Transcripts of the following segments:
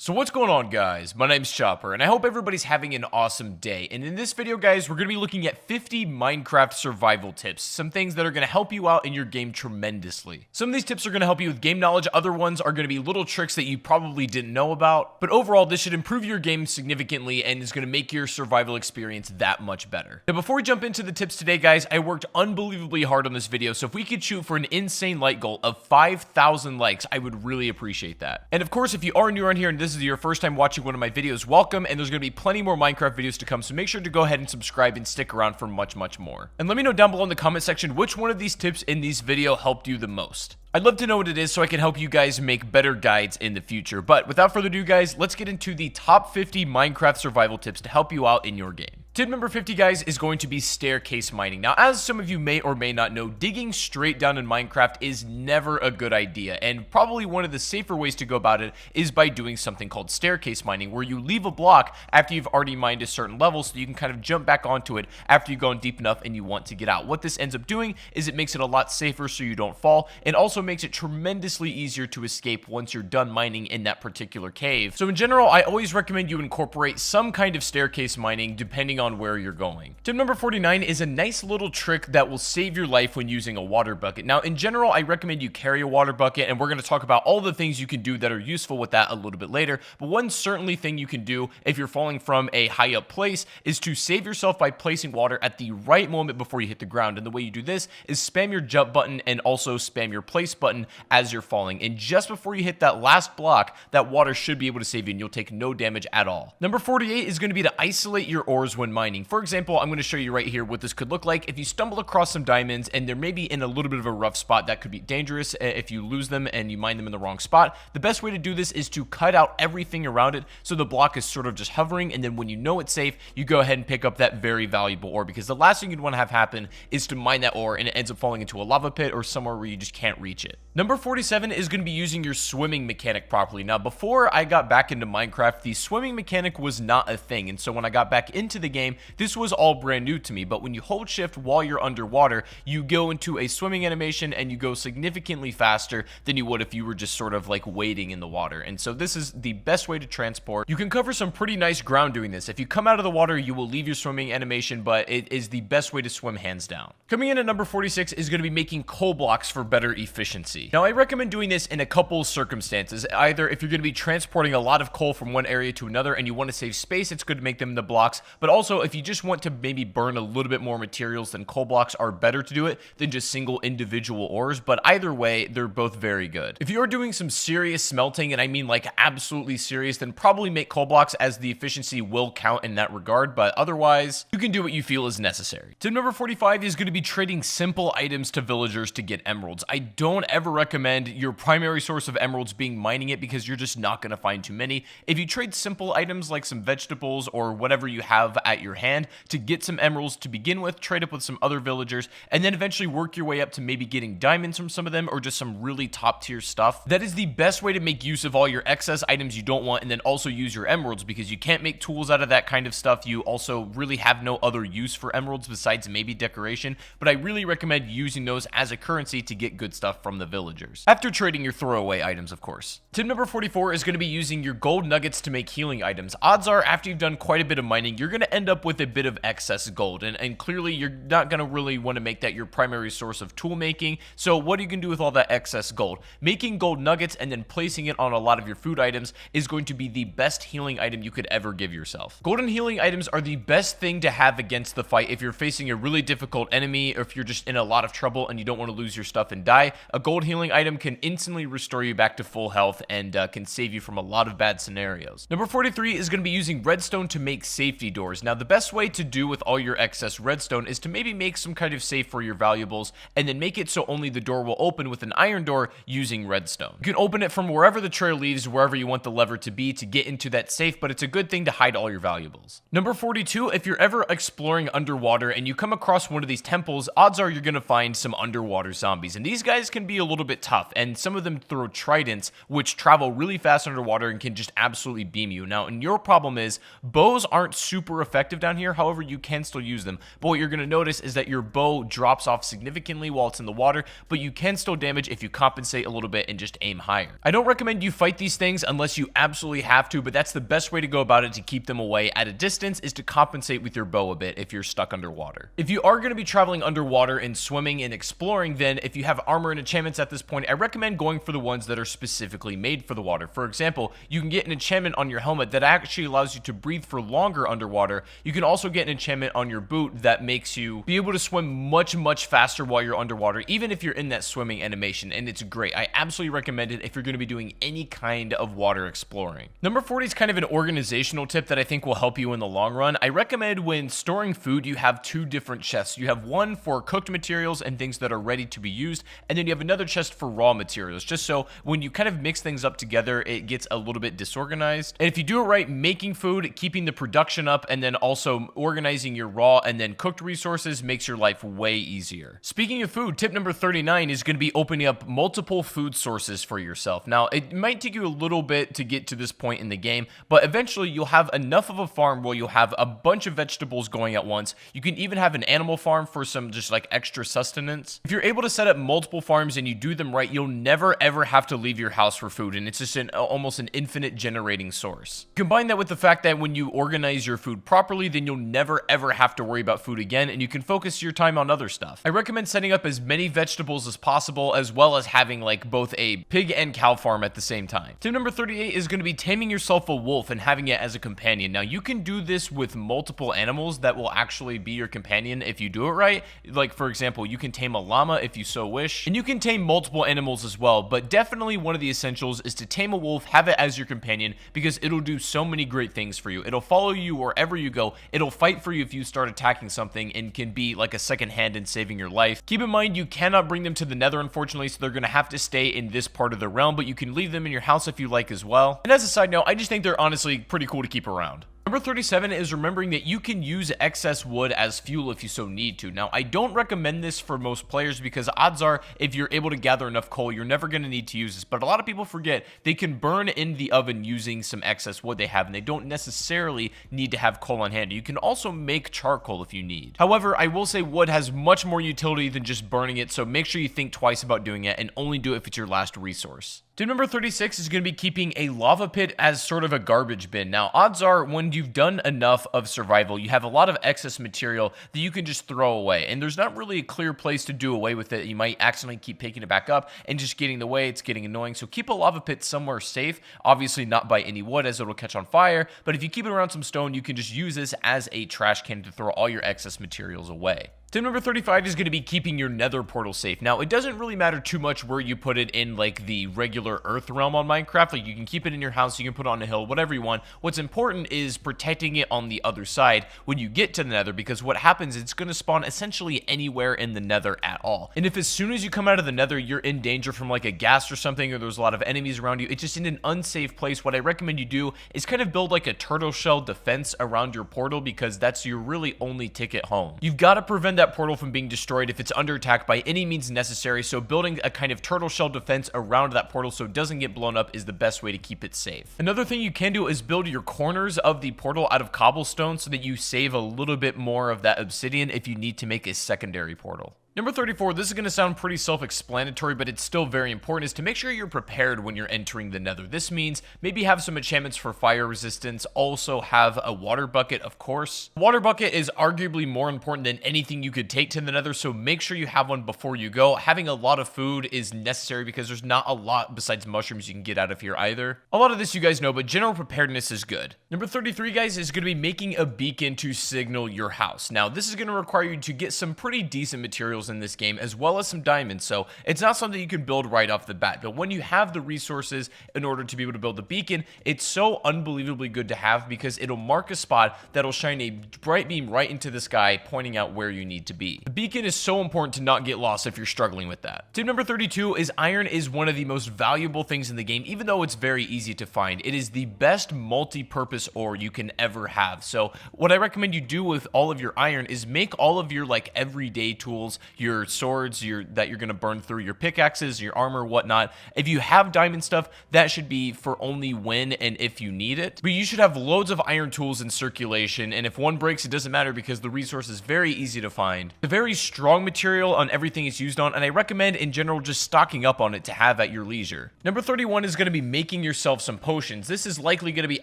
So what's going on, guys? My name's Chopper, and I hope everybody's having an awesome day. And in this video, guys, we're going to be looking at 50 Minecraft survival tips. Some things that are going to help you out in your game tremendously. Some of these tips are going to help you with game knowledge. Other ones are going to be little tricks that you probably didn't know about. But overall, this should improve your game significantly and is going to make your survival experience that much better. Now, before we jump into the tips today, guys, I worked unbelievably hard on this video. So if we could shoot for an insane like goal of 5,000 likes, I would really appreciate that. And of course, if you are new around here and this is your first time watching one of my videos, welcome, and there's going to be plenty more Minecraft videos to come, so make sure to go ahead and subscribe and stick around for much more. And let me know down below in the comment section which one of these tips in this video helped you the most. I'd love to know what it is so I can help you guys make better guides in the future. But without further ado, guys, let's get into the top 50 Minecraft survival tips to help you out in your game. Tip number 50, guys, is going to be staircase mining. Now, as some of you may or may not know, digging straight down in Minecraft is never a good idea, and probably one of the safer ways to go about it is by doing something called staircase mining, where you leave a block after you've already mined a certain level so you can kind of jump back onto it after you've gone deep enough and you want to get out. What this ends up doing is it makes it a lot safer so you don't fall, and also makes it tremendously easier to escape once you're done mining in that particular cave. So in general, I always recommend you incorporate some kind of staircase mining depending on where you're going. Tip number 49 is a nice little trick that will save your life when using a water bucket. Now, in general, I recommend you carry a water bucket, and we're going to talk about all the things you can do that are useful with that a little bit later. But one certainly thing you can do if you're falling from a high up place is to save yourself by placing water at the right moment before you hit the ground. And the way you do this is spam your jump button and also spam your place button as you're falling. And just before you hit that last block, that water should be able to save you and you'll take no damage at all. Number 48 is going to be to isolate your ores when mining. For example, I'm going to show you right here what this could look like if you stumble across some diamonds and they're maybe in a little bit of a rough spot. That could be dangerous if you lose them and you mine them in the wrong spot. The best way to do this is to cut out everything around it so the block is sort of just hovering, and then when you know it's safe, you go ahead and pick up that very valuable ore, because the last thing you'd want to have happen is to mine that ore and it ends up falling into a lava pit or somewhere where you just can't reach it. Number 47 is going to be using your swimming mechanic properly. Now, before I got back into Minecraft, the swimming mechanic was not a thing, and so when I got back into the game, this was all brand new to me. But when you hold shift while you're underwater, you go into a swimming animation and you go significantly faster than you would if you were just sort of like wading in the water. And so this is the best way to transport. You can cover some pretty nice ground doing this. If you come out of the water, you will leave your swimming animation, but it is the best way to swim hands down. Coming in at number 46 is going to be making coal blocks for better efficiency. Now, I recommend doing this in a couple circumstances. Either if you're going to be transporting a lot of coal from one area to another and you want to save space, it's good to make them into blocks. But also, if you just want to maybe burn a little bit more materials, then coal blocks are better to do it than just single individual ores. But either way, they're both very good. If you're doing some serious smelting, and I mean like absolutely serious, then probably make coal blocks, as the efficiency will count in that regard. But otherwise, you can do what you feel is necessary. Tip number 45 is going to be trading simple items to villagers to get emeralds. I don't ever recommend your primary source of emeralds being mining it, because you're just not going to find too many. If you trade simple items like some vegetables or whatever you have at your hand to get some emeralds to begin with, trade up with some other villagers, and then eventually work your way up to maybe getting diamonds from some of them or just some really top tier stuff, that is the best way to make use of all your excess items you don't want, and then also use your emeralds, because you can't make tools out of that kind of stuff. You also really have no other use for emeralds besides maybe decoration, but I really recommend using those as a currency to get good stuff from the villagers, after trading your throwaway items, of course. Tip number 44 is going to be using your gold nuggets to make healing items. Odds are, after you've done quite a bit of mining, you're going to end up with a bit of excess gold, and clearly you're not going to really want to make that your primary source of tool making. So what you can do with all that excess gold? Making gold nuggets and then placing it on a lot of your food items is going to be the best healing item you could ever give yourself. Golden healing items are the best thing to have against the fight if you're facing a really difficult enemy, or if you're just in a lot of trouble and you don't want to lose your stuff and die. A gold healing item can instantly restore you back to full health and can save you from a lot of bad scenarios. Number 43 is going to be using redstone to make safety doors. Now, the best way to do with all your excess redstone is to maybe make some kind of safe for your valuables, and then make it so only the door will open with an iron door using redstone. You can open it from wherever the trail leads, wherever you want the lever to be to get into that safe, but it's a good thing to hide all your valuables. Number 42, if you're ever exploring underwater and you come across one of these temples, odds are you're going to find some underwater zombies, and these guys can be a little bit tough, and some of them throw tridents, which travel really fast underwater and can just absolutely beam you. Now, and your problem is bows aren't super effective effective down here. However, you can still use them. But what you're going to notice is that your bow drops off significantly while it's in the water, but you can still damage if you compensate a little bit and just aim higher. I don't recommend you fight these things unless you absolutely have to, but that's the best way to go about it to keep them away at a distance, is to compensate with your bow a bit if you're stuck underwater. If you are going to be traveling underwater and swimming and exploring, then if you have armor and enchantments at this point, I recommend going for the ones that are specifically made for the water. For example, you can get an enchantment on your helmet that actually allows you to breathe for longer underwater. You can also get an enchantment on your boot that makes you be able to swim much faster while you're underwater, even if you're in that swimming animation, and it's great. I absolutely recommend it if you're going to be doing any kind of water exploring. Number 40 is kind of an organizational tip that I think will help you in the long run. I recommend when storing food, you have two different chests. You have one for cooked materials and things that are ready to be used, and then you have another chest for raw materials, just so when you kind of mix things up together, it gets a little bit disorganized. And if you do it right, making food, keeping the production up, and then also organizing your raw and then cooked resources makes your life way easier. Speaking of food, tip number 39 is going to be opening up multiple food sources for yourself. Now, it might take you a little bit to get to this point in the game, but eventually you'll have enough of a farm where you'll have a bunch of vegetables going at once. You can even have an animal farm for some just like extra sustenance. If you're able to set up multiple farms and you do them right, you'll never ever have to leave your house for food, and it's just almost an infinite generating source. Combine that with the fact that when you organize your food properly, then you'll never ever have to worry about food again, and you can focus your time on other stuff. I recommend setting up as many vegetables as possible, as well as having like both a pig and cow farm at the same time. Tip number 38 is going to be taming yourself a wolf and having it as a companion. Now, you can do this with multiple animals that will actually be your companion if you do it right. Like, for example, you can tame a llama if you so wish, and you can tame multiple animals as well, but definitely one of the essentials is to tame a wolf, have it as your companion, because it'll do so many great things for you. It'll follow you wherever you go. It'll fight for you if you start attacking something, and can be like a second hand in saving your life. Keep in mind, you cannot bring them to the Nether, unfortunately, so they're going to have to stay in this part of the realm, but you can leave them in your house if you like as well. And as a side note, I just think they're honestly pretty cool to keep around. Number 37 is remembering that you can use excess wood as fuel if you so need to. Now, I don't recommend this for most players because odds are if you're able to gather enough coal, you're never going to need to use this. But a lot of people forget they can burn in the oven using some excess wood they have, and they don't necessarily need to have coal on hand. You can also make charcoal if you need. However, I will say wood has much more utility than just burning it, so make sure you think twice about doing it and only do it if it's your last resource. Tip number 36 is going to be keeping a lava pit as sort of a garbage bin. Now, odds are when you've done enough of survival, you have a lot of excess material that you can just throw away, and there's not really a clear place to do away with it. You might accidentally keep picking it back up and just getting in the way. It's getting annoying. So keep a lava pit somewhere safe, obviously not by any wood as it'll catch on fire, but if you keep it around some stone, you can just use this as a trash can to throw all your excess materials away. Tip number 35 is going to be keeping your nether portal safe. Now, it doesn't really matter too much where you put it in like the regular earth realm on Minecraft. Like, you can keep it in your house, you can put it on a hill, whatever you want. What's important is protecting it on the other side when you get to the nether, because what happens is it's going to spawn essentially anywhere in the nether at all. And if as soon as you come out of the nether, you're in danger from like a ghast or something, or there's a lot of enemies around you, it's just in an unsafe place. What I recommend you do is kind of build like a turtle shell defense around your portal, because that's your really only ticket home. You've got to prevent that portal from being destroyed if it's under attack by any means necessary, so building a kind of turtle shell defense around that portal so it doesn't get blown up is the best way to keep it safe. Another thing you can do is build your corners of the portal out of cobblestone so that you save a little bit more of that obsidian if you need to make a secondary portal. Number 34, this is going to sound pretty self-explanatory, but it's still very important, is to make sure you're prepared when you're entering the nether. This means maybe have some enchantments for fire resistance, also have a water bucket, of course. Water bucket is arguably more important than anything you could take to the nether, so make sure you have one before you go. Having a lot of food is necessary because there's not a lot besides mushrooms you can get out of here either. A lot of this you guys know, but general preparedness is good. Number 33, guys, is going to be making a beacon to signal your house. Now, this is going to require you to get some pretty decent materials in this game, as well as some diamonds, so it's not something you can build right off the bat, but when you have the resources in order to be able to build the beacon, it's so unbelievably good to have because it'll mark a spot that'll shine a bright beam right into the sky, pointing out where you need to be. The beacon is so important to not get lost if you're struggling with that. Tip number 32 is iron is one of the most valuable things in the game, even though it's very easy to find. It is the best multi-purpose ore you can ever have, so what I recommend you do with all of your iron is make all of your like everyday tools, your swords that you're going to burn through, your pickaxes, your armor, whatnot. If you have diamond stuff, that should be for only when and if you need it. But you should have loads of iron tools in circulation, and if one breaks, it doesn't matter because the resource is very easy to find. It's a very strong material on everything it's used on, and I recommend in general just stocking up on it to have at your leisure. Number 31 is going to be making yourself some potions. This is likely going to be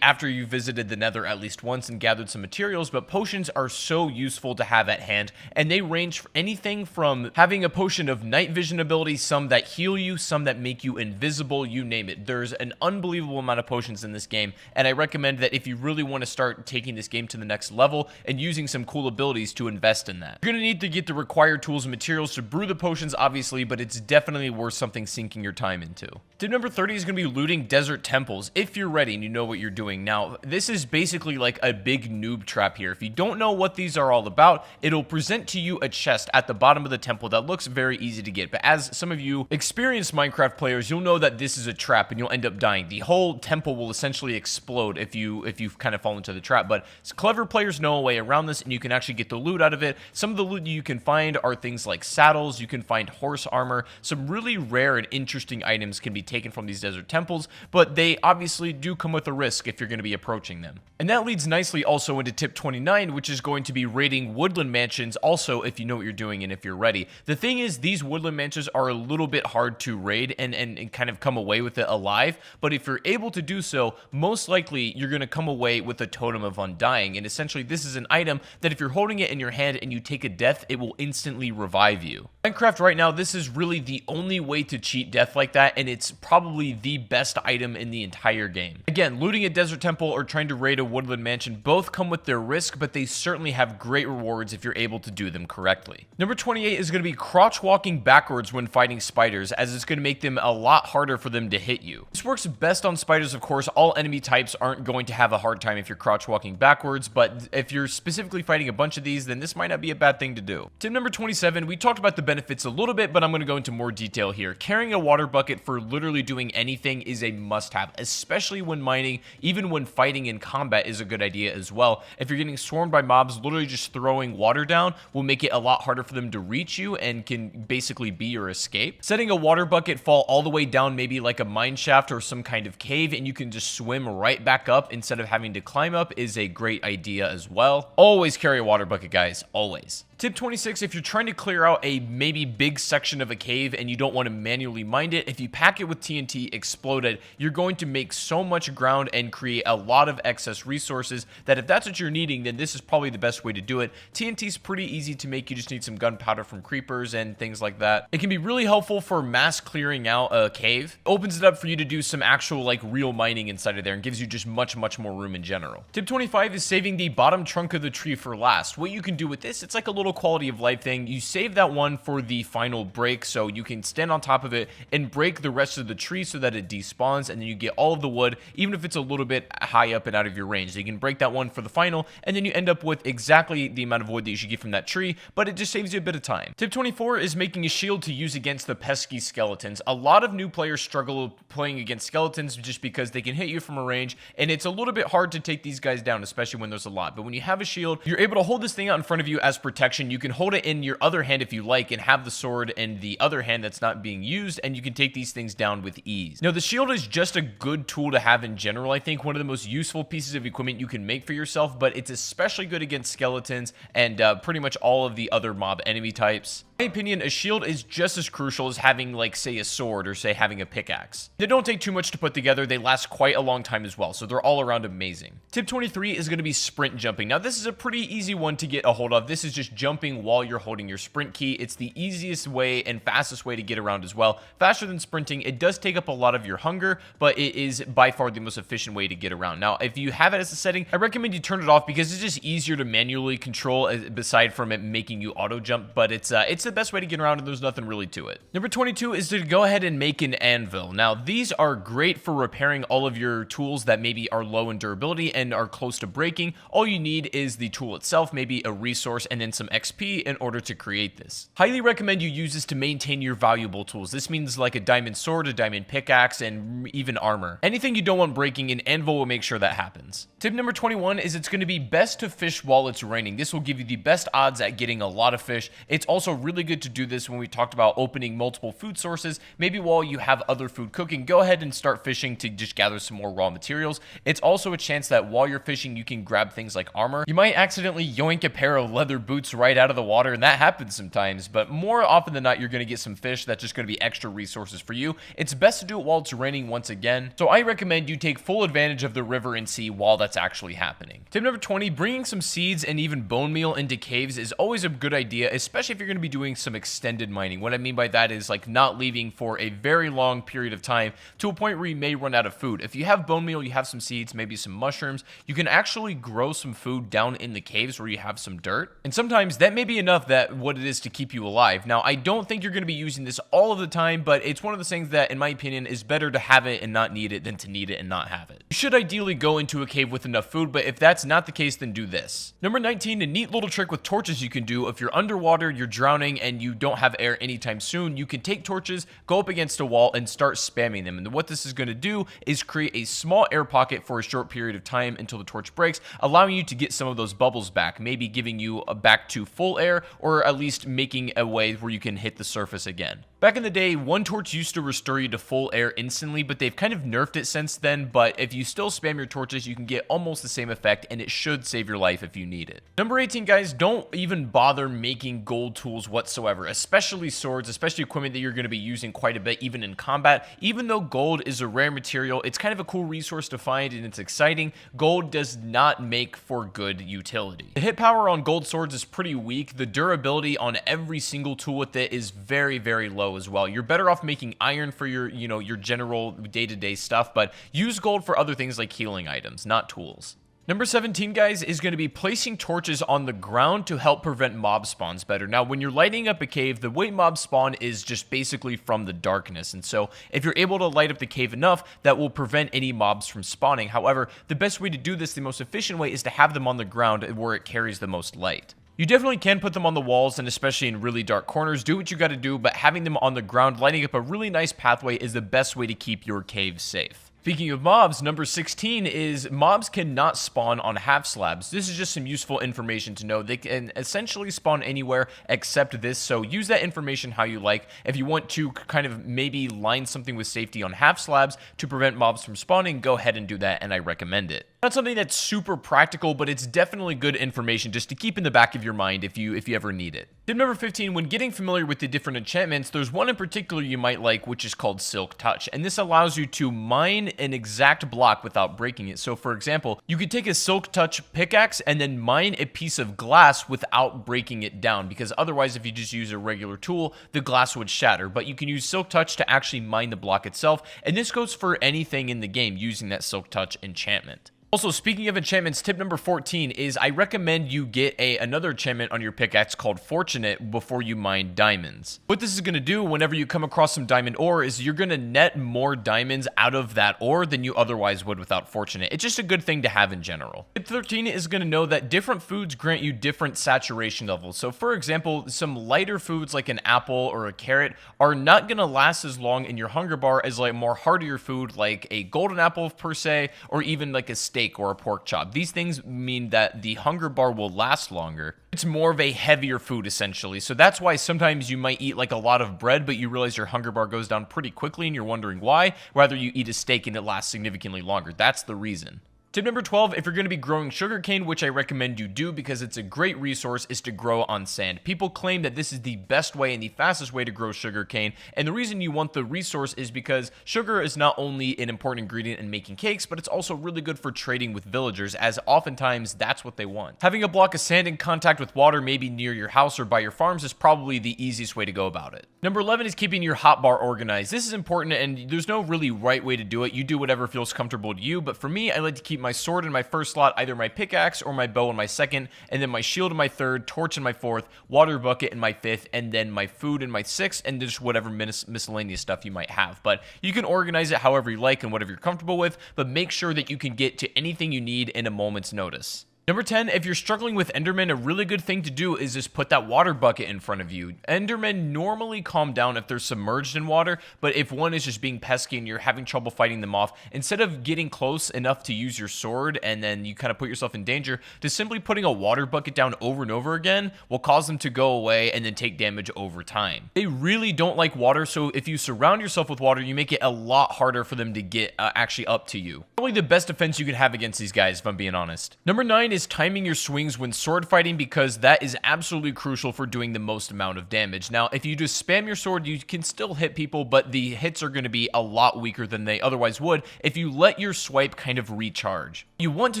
after you visited the Nether at least once and gathered some materials, but potions are so useful to have at hand, and they range for anything from having a potion of night vision ability, some that heal you, some that make you invisible, you name it. There's an unbelievable amount of potions in this game, and I recommend that if you really want to start taking this game to the next level and using some cool abilities, to invest in that. You're going to need to get the required tools and materials to brew the potions, obviously, but it's definitely worth something sinking your time into. Tip number 30 is going to be looting desert temples if you're ready and you know what you're doing. Now, this is basically like a big noob trap here. If you don't know what these are all about, it'll present to you a chest at the bottom of the temple that looks very easy to get. But as some of you experienced Minecraft players, you'll know that this is a trap and you'll end up dying. The whole temple will essentially explode if you kind of fall into the trap. But clever players know a way around this, and you can actually get the loot out of it. Some of the loot you can find are things like saddles. You can find horse armor. Some really rare and interesting items can be taken from these desert temples, but they obviously do come with a risk if you're going to be approaching them. And that leads nicely also into tip 29, which is going to be raiding woodland mansions also if you know what you're doing and if you're ready. The thing is, these woodland mansions are a little bit hard to raid and kind of come away with it alive, but if you're able to do so, most likely you're going to come away with a totem of undying, and essentially this is an item that if you're holding it in your hand and you take a death, it will instantly revive you. Minecraft right now, this is really the only way to cheat death like that, and it's probably the best item in the entire game. Again, looting a desert temple or trying to raid a woodland mansion both come with their risk, but they certainly have great rewards if you're able to do them correctly. Number 28 is going to be crouch walking backwards when fighting spiders, as it's going to make them a lot harder for them to hit you. This works best on spiders, of course. All enemy types aren't going to have a hard time if you're crouch walking backwards, but if you're specifically fighting a bunch of these, then this might not be a bad thing to do. Tip number 27, we talked about the benefits a little bit, but I'm going to go into more detail here. Carrying a water bucket for literally doing anything is a must-have, especially when mining. Even when fighting in combat is a good idea as well. If you're getting swarmed by mobs, literally just throwing water down will make it a lot harder for them to reach you and can basically be your escape. Setting a water bucket fall all the way down, maybe like a mine shaft or some kind of cave, and you can just swim right back up instead of having to climb up, is a great idea as well. Always carry a water bucket, guys. Always. Tip 26, if you're trying to clear out a maybe big section of a cave and you don't want to manually mine it, if you pack it with TNT exploded, you're going to make so much ground and create a lot of excess resources that if that's what you're needing, then this is probably the best way to do it. TNT is pretty easy to make. You just need some gunpowder from creepers and things like that. It can be really helpful for mass clearing out a cave. It opens it up for you to do some actual like real mining inside of there and gives you just much more room in general. Tip 25 is saving the bottom trunk of the tree for last. What you can do with this, it's like a little quality of life thing. You save that one for the final break, so you can stand on top of it and break the rest of the tree so that it despawns, and then you get all of the wood, even if it's a little bit high up and out of your range. So you can break that one for the final, and then you end up with exactly the amount of wood that you should get from that tree, but it just saves you a bit of time. Tip 24 is making a shield to use against the pesky skeletons. A lot of new players struggle playing against skeletons just because they can hit you from a range, and it's a little bit hard to take these guys down, especially when there's a lot. But when you have a shield, you're able to hold this thing out in front of you as protection. You can hold it in your other hand if you like and have the sword in the other hand that's not being used, and you can take these things down with ease. Now, the shield is just a good tool to have in general. I think one of the most useful pieces of equipment you can make for yourself, but it's especially good against skeletons and pretty much all of the other mob enemy types. In my opinion, a shield is just as crucial as having, like, say, a sword or, say, having a pickaxe. They don't take too much to put together. They last quite a long time as well, so they're all around amazing. Tip 23 is going to be sprint jumping. Now, this is a pretty easy one to get a hold of. This is just jumping while you're holding your sprint key. It's the easiest way and fastest way to get around as well. Faster than sprinting. It does take up a lot of your hunger, but it is by far the most efficient way to get around. Now, if you have it as a setting, I recommend you turn it off because it's just easier to manually control aside from it making you auto jump, but it's the best way to get around, and there's nothing really to it. Number 22 is to go ahead and make an anvil. Now, these are great for repairing all of your tools that maybe are low in durability and are close to breaking. All you need is the tool itself, maybe a resource, and then some XP in order to create this. Highly recommend you use this to maintain your valuable tools. This means like a diamond sword, a diamond pickaxe, and even armor. Anything you don't want breaking, an anvil will make sure that happens. Tip number 21 is it's going to be best to fish while it's raining. This will give you the best odds at getting a lot of fish. It's also really good to do this when we talked about opening multiple food sources. Maybe while you have other food cooking, go ahead and start fishing to just gather some more raw materials. It's also a chance that while you're fishing, you can grab things like armor. You might accidentally yoink a pair of leather boots right out of the water, and that happens sometimes, but more often than not, you're going to get some fish that's just going to be extra resources for you. It's best to do it while it's raining once again, so I recommend you take full advantage of the river and sea while that's actually happening. Tip number 20, bringing some seeds and even bone meal into caves is always a good idea, especially if you're going to be doing some extended mining. What I mean by that is like not leaving for a very long period of time to a point where you may run out of food. If you have bone meal, you have some seeds, maybe some mushrooms, you can actually grow some food down in the caves where you have some dirt. And sometimes that may be enough that what it is to keep you alive. Now, I don't think you're going to be using this all of the time, but it's one of those things that, in my opinion, is better to have it and not need it than to need it and not have it. You should ideally go into a cave with enough food, but if that's not the case, then do this. Number 19, a neat little trick with torches you can do. If you're underwater, you're drowning, and you don't have air anytime soon, you can take torches, go up against a wall, and start spamming them. And what this is going to do is create a small air pocket for a short period of time until the torch breaks, allowing you to get some of those bubbles back, maybe giving you back to full air, or at least making a way where you can hit the surface again. Back in the day, one torch used to restore you to full air instantly, but they've kind of nerfed it since then. But if you still spam your torches, you can get almost the same effect, and it should save your life if you need it. Number 18, guys, don't even bother making gold tools whatsoever, especially swords, especially equipment that you're going to be using quite a bit, even in combat. Even though gold is a rare material, it's kind of a cool resource to find, and it's exciting. Gold does not make for good utility. The hit power on gold swords is pretty weak. The durability on every single tool with it is very, very low as well. You're better off making iron for your, your general day-to-day stuff, but use gold for other things like healing items, not tools. Number 17, guys, is going to be placing torches on the ground to help prevent mob spawns better. Now, when you're lighting up a cave, the way mobs spawn is just basically from the darkness. And so if you're able to light up the cave enough, that will prevent any mobs from spawning. However, the best way to do this, the most efficient way, is to have them on the ground where it carries the most light. You definitely can put them on the walls, and especially in really dark corners, do what you got to do, but having them on the ground, lighting up a really nice pathway is the best way to keep your cave safe. Speaking of mobs, number 16 is mobs cannot spawn on half slabs. This is just some useful information to know. They can essentially spawn anywhere except this, so use that information how you like. If you want to kind of maybe line something with safety on half slabs to prevent mobs from spawning, go ahead and do that, and I recommend it. Not something that's super practical, but it's definitely good information just to keep in the back of your mind if you ever need it. Tip number 15, when getting familiar with the different enchantments, there's one in particular you might like, which is called Silk Touch, and this allows you to mine an exact block without breaking it. So for example, you could take a Silk Touch pickaxe and then mine a piece of glass without breaking it down, because otherwise if you just use a regular tool, the glass would shatter. But you can use Silk Touch to actually mine the block itself, and this goes for anything in the game using that Silk Touch enchantment. Also, speaking of enchantments, tip number 14 is I recommend you get another enchantment on your pickaxe called Fortunate before you mine diamonds. What this is going to do whenever you come across some diamond ore is you're going to net more diamonds out of that ore than you otherwise would without Fortunate. It's just a good thing to have in general. Tip 13 is going to know that different foods grant you different saturation levels. So for example, some lighter foods like an apple or a carrot are not going to last as long in your hunger bar as like more heartier food like a golden apple per se, or even like a steak or a pork chop. These things mean that the hunger bar will last longer. It's more of a heavier food essentially. So that's why sometimes you might eat like a lot of bread, but you realize your hunger bar goes down pretty quickly and you're wondering why. Rather you eat a steak and it lasts significantly longer. That's the reason. Tip number 12, if you're going to be growing sugarcane, which I recommend you do because it's a great resource, is to grow on sand. People claim that this is the best way and the fastest way to grow sugarcane, and the reason you want the resource is because sugar is not only an important ingredient in making cakes, but it's also really good for trading with villagers, as oftentimes that's what they want. Having a block of sand in contact with water, maybe near your house or by your farms, is probably the easiest way to go about it. Number 11 is keeping your hotbar organized. This is important, and there's no really right way to do it. You do whatever feels comfortable to you, but for me, I like to keep my sword in my first slot, either my pickaxe or my bow in my second, and then my shield in my third, torch in my fourth, water bucket in my fifth, and then my food in my sixth, and just whatever miscellaneous stuff you might have. But you can organize it however you like and whatever you're comfortable with, but make sure that you can get to anything you need in a moment's notice. Number 10, if you're struggling with Enderman, a really good thing to do is just put that water bucket in front of you. Endermen normally calm down if they're submerged in water, but if one is just being pesky and you're having trouble fighting them off, instead of getting close enough to use your sword and then you kind of put yourself in danger, just simply putting a water bucket down over and over again will cause them to go away and then take damage over time. They really don't like water, so if you surround yourself with water, you make it a lot harder for them to get actually up to you. Probably the best defense you can have against these guys, if I'm being honest. Number 9 is timing your swings when sword fighting, because that is absolutely crucial for doing the most amount of damage. Now, if you just spam your sword, you can still hit people, but the hits are going to be a lot weaker than they otherwise would if you let your swipe kind of recharge. What you want to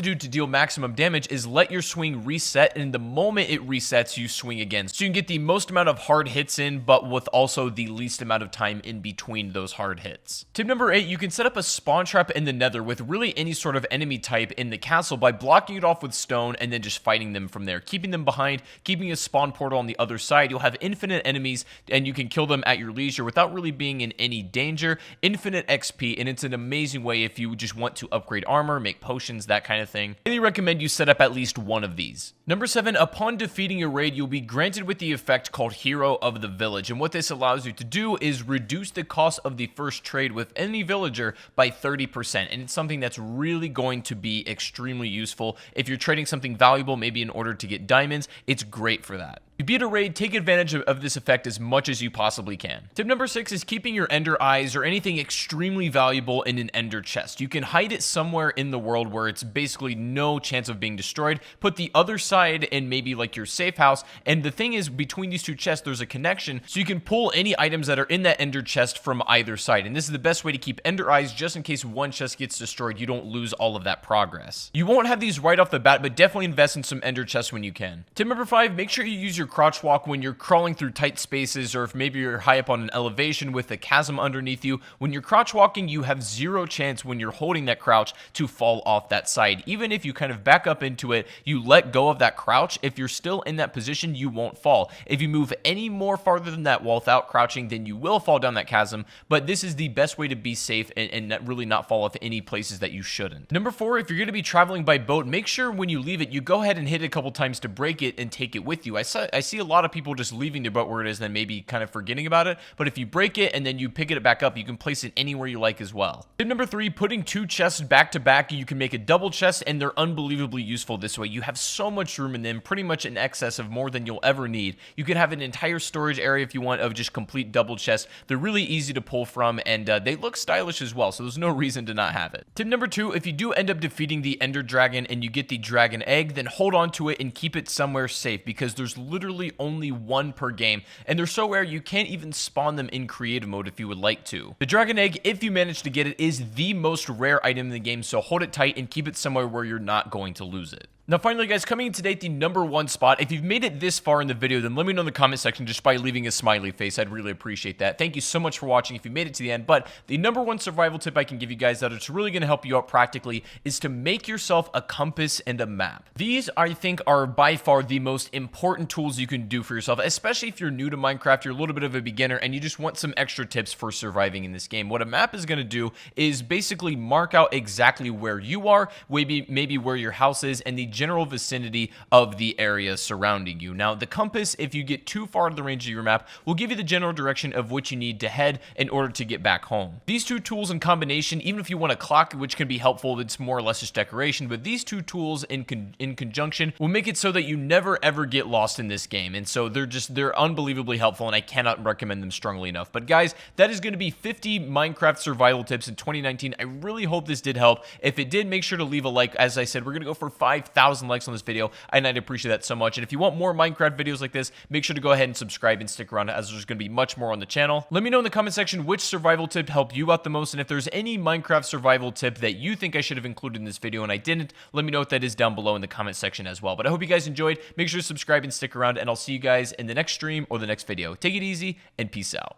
do to deal maximum damage is let your swing reset, and the moment it resets, you swing again. So you can get the most amount of hard hits in, but with also the least amount of time in between those hard hits. Tip number 8, you can set up a spawn trap in the nether with really any sort of enemy type in the castle by blocking it off with stone and then just fighting them from there, keeping them behind, keeping a spawn portal on the other side. You'll have infinite enemies and you can kill them at your leisure without really being in any danger. Infinite XP, and it's an amazing way if you just want to upgrade armor, make potions, that kind of thing. I really recommend you set up at least one of these. Number 7, upon defeating a raid, you'll be granted with the effect called Hero of the Village, and what this allows you to do is reduce the cost of the first trade with any villager by 30%, and it's something that's really going to be extremely useful. If you're trading something valuable, maybe in order to get diamonds, it's great for that. If you beat a raid, take advantage of this effect as much as you possibly can. Tip number 6 is keeping your ender eyes or anything extremely valuable in an ender chest. You can hide it somewhere in the world where it's basically no chance of being destroyed. Put the other side in maybe like your safe house, and the thing is, between these two chests there's a connection, so you can pull any items that are in that ender chest from either side, and this is the best way to keep ender eyes just in case one chest gets destroyed. You don't lose all of that progress. You won't have these right off the bat, but definitely invest in some ender chests when you can. Tip number 5, make sure you use your crouch walk when you're crawling through tight spaces, or if maybe you're high up on an elevation with a chasm underneath you. When you're crouch walking, you have zero chance when you're holding that crouch to fall off that side. Even if you kind of back up into it, you let go of that crouch, if you're still in that position, you won't fall. If you move any more farther than that without crouching, then you will fall down that chasm, but this is the best way to be safe and really not fall off any places that you shouldn't. Number 4, if you're going to be traveling by boat, make sure when you leave it, you go ahead and hit it a couple times to break it and take it with you. I see a lot of people just leaving their boat where it is and then maybe kind of forgetting about it, but if you break it and then you pick it back up, you can place it anywhere you like as well. Tip number 3, putting 2 chests back to back. You can make a double chest, and they're unbelievably useful this way. You have so much room in them, pretty much in excess of more than you'll ever need. You can have an entire storage area if you want of just complete double chests. They're really easy to pull from, and they look stylish as well, so there's no reason to not have it. Tip number 2, if you do end up defeating the Ender Dragon and you get the dragon egg, then hold on to it and keep it somewhere safe, because there's literally only one per game, and they're so rare you can't even spawn them in creative mode if you would like to. The dragon egg, if you manage to get it, is the most rare item in the game, so hold it tight and keep it somewhere where you're not going to lose it. Now finally guys, coming in today at the number 1 spot, if you've made it this far in the video, then let me know in the comment section just by leaving a smiley face. I'd really appreciate that. Thank you so much for watching if you made it to the end, but the number 1 survival tip I can give you guys that it's really going to help you out practically is to make yourself a compass and a map. These, I think, are by far the most important tools you can do for yourself, especially if you're new to Minecraft, you're a little bit of a beginner, and you just want some extra tips for surviving in this game. What a map is going to do is basically mark out exactly where you are, maybe where your house is, and the general vicinity of the area surrounding you. Now, the compass, if you get too far to the range of your map, will give you the general direction of which you need to head in order to get back home. These two tools in combination, even if you want a clock, which can be helpful, it's more or less just decoration, but these two tools in conjunction will make it so that you never ever get lost in this game, and so they're unbelievably helpful, and I cannot recommend them strongly enough. But guys, that is going to be 50 Minecraft survival tips in 2019. I really hope this did help. If it did, make sure to leave a like. As I said, we're going to go for 5,000 likes on this video, and I'd appreciate that so much. And if you want more Minecraft videos like this, make sure to go ahead and subscribe and stick around, as there's going to be much more on the channel. Let me know in the comment section which survival tip helped you out the most, and if there's any Minecraft survival tip that you think I should have included in this video and I didn't, let me know what that is down below in the comment section as well. But I hope you guys enjoyed. Make sure to subscribe and stick around, and I'll see you guys in the next stream or the next video. Take it easy, and peace out.